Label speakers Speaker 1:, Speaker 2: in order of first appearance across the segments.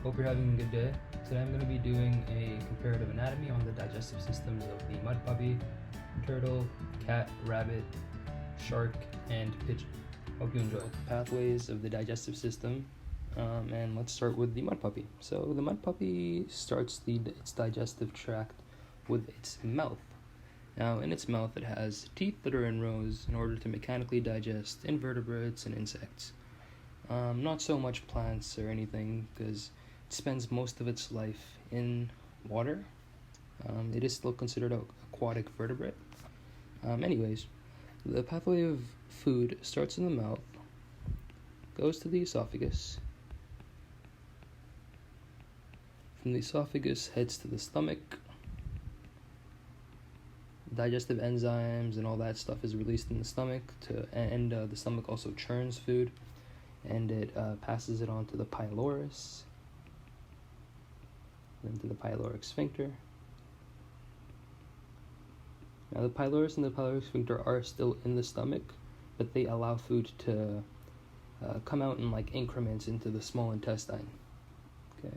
Speaker 1: Hope you're having a good day. Today I'm going to be doing a comparative anatomy on the digestive systems of the mudpuppy, turtle, cat, rabbit, shark, and pigeon. Hope you enjoy. Pathways of the digestive system, and let's start with the mudpuppy. So the mudpuppy starts its digestive tract with its mouth. Now in its mouth it has teeth that are in rows in order to mechanically digest invertebrates and insects. Not so much plants or anything, because it spends most of its life in water. It is still considered an aquatic vertebrate. Anyways, the pathway of food starts in the mouth, goes to the esophagus. From the esophagus, heads to the stomach. Digestive enzymes and all that stuff is released in the stomach, and the stomach also churns food, and it passes it on to the pylorus, then to the pyloric sphincter. Now the pylorus and the pyloric sphincter are still in the stomach, but they allow food to come out in like increments into the small intestine. Okay.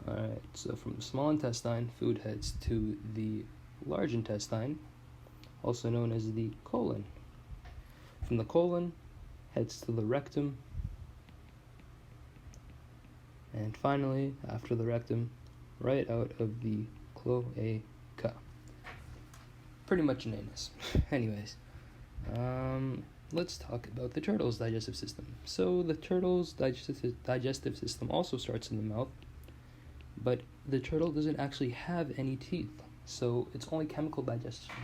Speaker 1: Alright, so from the small intestine, food heads to the large intestine, also known as the colon. From the colon, heads to the rectum, and finally, after the rectum, right out of the cloaca. Pretty much an anus. Anyways, let's talk about the turtle's digestive system. So the turtle's digestive system also starts in the mouth, but the turtle doesn't actually have any teeth, so it's only chemical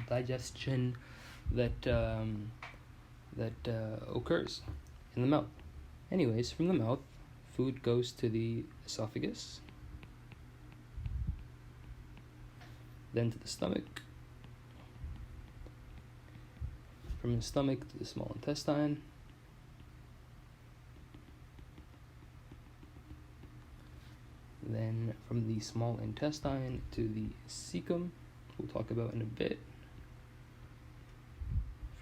Speaker 1: digestion that occurs in the mouth. Anyways, from the mouth, food goes to the esophagus, then to the stomach, from the stomach to the small intestine, then from the small intestine to the cecum, we'll talk about in a bit.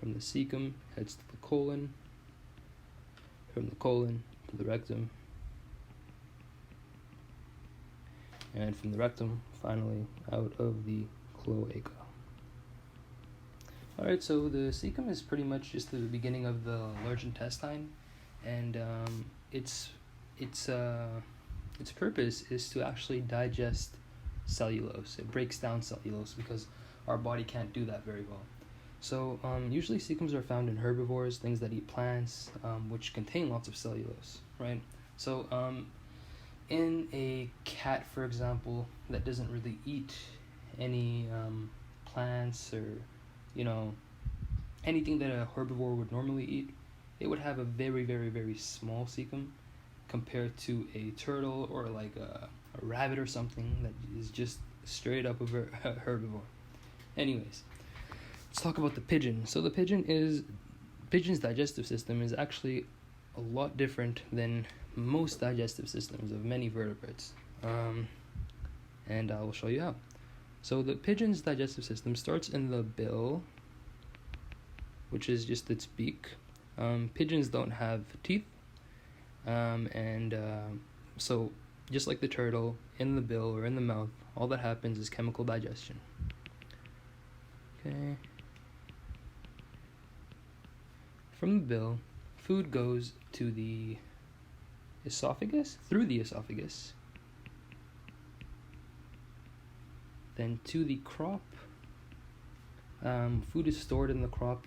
Speaker 1: From the cecum, heads to the colon, from the colon to the rectum, and from the rectum, finally, out of the cloaca. Alright, so the cecum is pretty much just the beginning of the large intestine, and its purpose is to actually digest cellulose. It breaks down cellulose because our body can't do that very well. So usually cecums are found in herbivores, things that eat plants, which contain lots of cellulose, right? So in a cat, for example, that doesn't really eat any plants or, anything that a herbivore would normally eat, it would have a very, very, very small cecum compared to a turtle or like a rabbit or something that is just straight up a herbivore. Anyways, let's talk about the pigeon. So the pigeon's digestive system is actually a lot different than most digestive systems of many vertebrates, and I will show you how. So the pigeon's digestive system starts in the bill, which is just its beak. Pigeons don't have teeth, so just like the turtle, in the bill or in the mouth, all that happens is chemical digestion. Okay. From the bill, food goes to the esophagus, through the esophagus, then to the crop. Food is stored in the crop.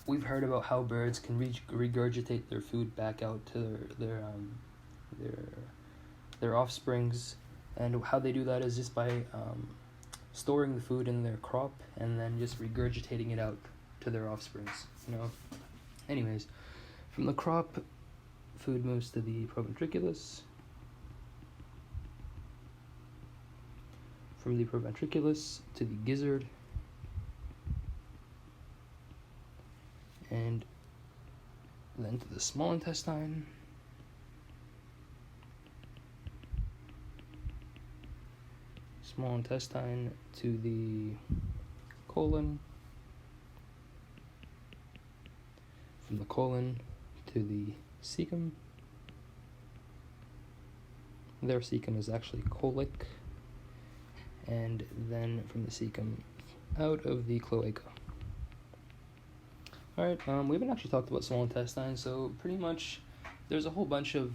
Speaker 1: We've heard about how birds can regurgitate their food back out to their offsprings, and how they do that is just by storing the food in their crop and then just regurgitating it out to their offsprings. Anyways, from the crop, food moves to the proventriculus. From the proventriculus to the gizzard, and then to the small intestine, to the colon, from from the colon to the cecum. Their cecum is actually colic, and then from the cecum out of the cloaca. Alright, we haven't actually talked about small intestine, so pretty much there's a whole bunch of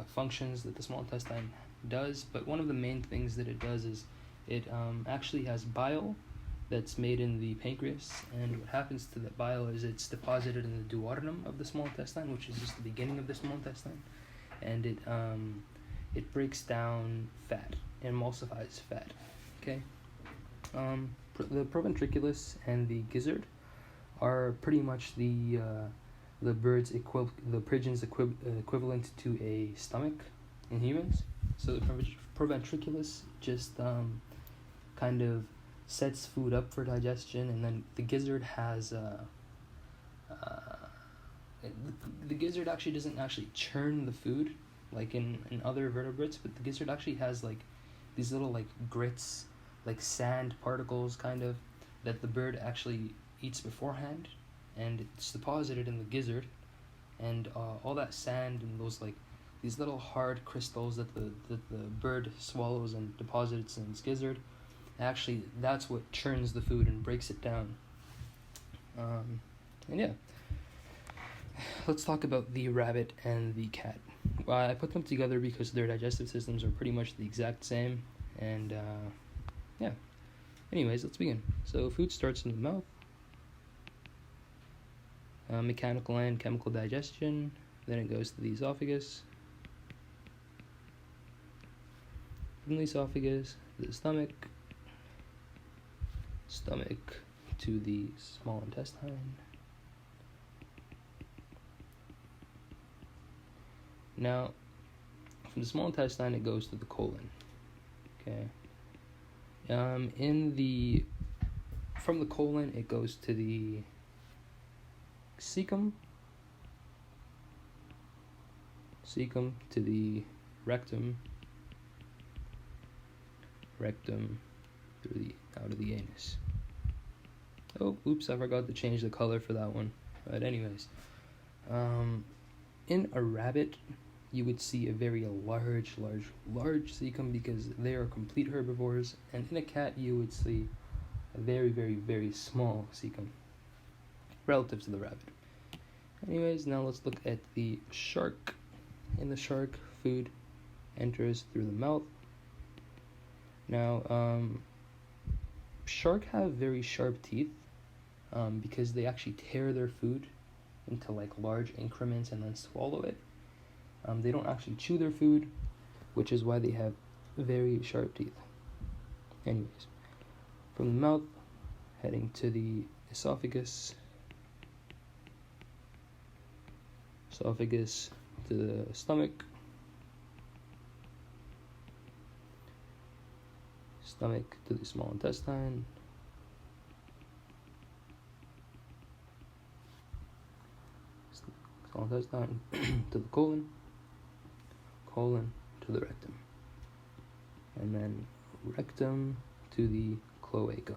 Speaker 1: functions that the small intestine does, but one of the main things that it does is it actually has bile that's made in the pancreas, and what happens to that bile is it's deposited in the duodenum of the small intestine, which is just the beginning of the small intestine, and it breaks down fat, emulsifies fat. Okay, the proventriculus and the gizzard are pretty much the pigeon's equivalent to a stomach in humans. So the proventriculus just kind of sets food up for digestion, and then the gizzard has the gizzard actually doesn't actually churn the food like in other vertebrates, but the gizzard actually has like these little like grits, like sand particles kind of, that the bird actually eats beforehand, and it's deposited in the gizzard, and all that sand and those like these little hard crystals that the bird swallows and deposits in its gizzard, actually that's what churns the food and breaks it down. And yeah, let's talk about the rabbit and the cat. I put them together because their digestive systems are pretty much the exact same, and yeah. Anyways, let's begin. So food starts in the mouth. Mechanical and chemical digestion. Then it goes to the esophagus. From the esophagus to the stomach. Stomach to the small intestine. Now, from the small intestine it goes to the colon. Okay. From the colon it goes to the cecum to the rectum through the out of the anus. Oh, oops, I forgot to change the color for that one. But anyways, in a rabbit you would see a very large cecum because they are complete herbivores, and in a cat you would see a very, very, very small cecum relative to the rabbit. Anyways, now let's look at the shark. In the shark, food enters through the mouth. Now, shark have very sharp teeth because they actually tear their food into like large increments and then swallow it. They don't actually chew their food, which is why they have very sharp teeth. Anyways, from the mouth, heading to the esophagus to the stomach to the small intestine, small intestine to the colon to the rectum, and then rectum to the cloaca.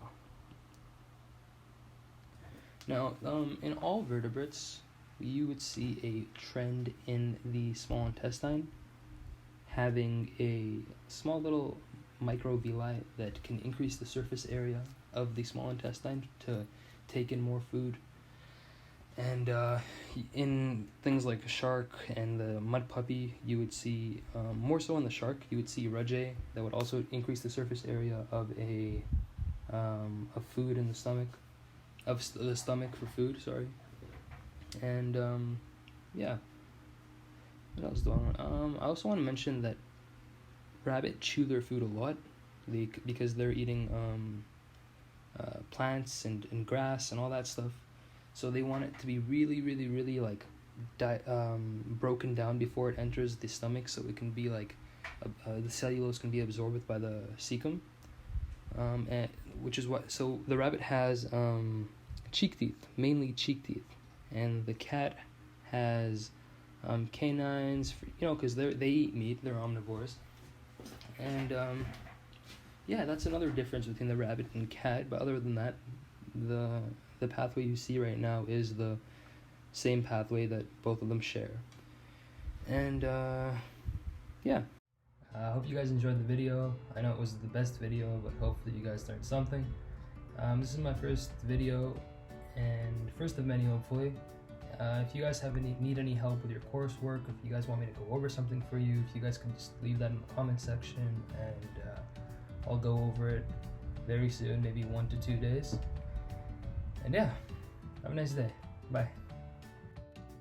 Speaker 1: Now, in all vertebrates, you would see a trend in the small intestine having a small little microvilli that can increase the surface area of the small intestine to take in more food. And in things like a shark and the mudpuppy, you would see, more so in the shark, you would see rejay that would also increase the surface area of of food in the stomach, the stomach for food, sorry. And yeah, what else do I want? I also want to mention that rabbit chew their food a lot, because they're eating plants and grass and all that stuff. So they want it to be really, really, really like broken down before it enters the stomach, so it can be like the cellulose can be absorbed by the cecum. And which is what. So the rabbit has cheek teeth, mainly cheek teeth, and the cat has canines, because they eat meat. They're omnivores, and yeah, that's another difference between the rabbit and cat. But other than that, the pathway you see right now is the same pathway that both of them share. And yeah, I hope you guys enjoyed the video. I know it was the best video, but hopefully you guys learned something. This is my first video, and first of many, hopefully. If you guys need any help with your coursework, if you guys want me to go over something for you, if you guys can just leave that in the comment section, and I'll go over it very soon, maybe 1 to 2 days. And yeah, have a nice day. Bye.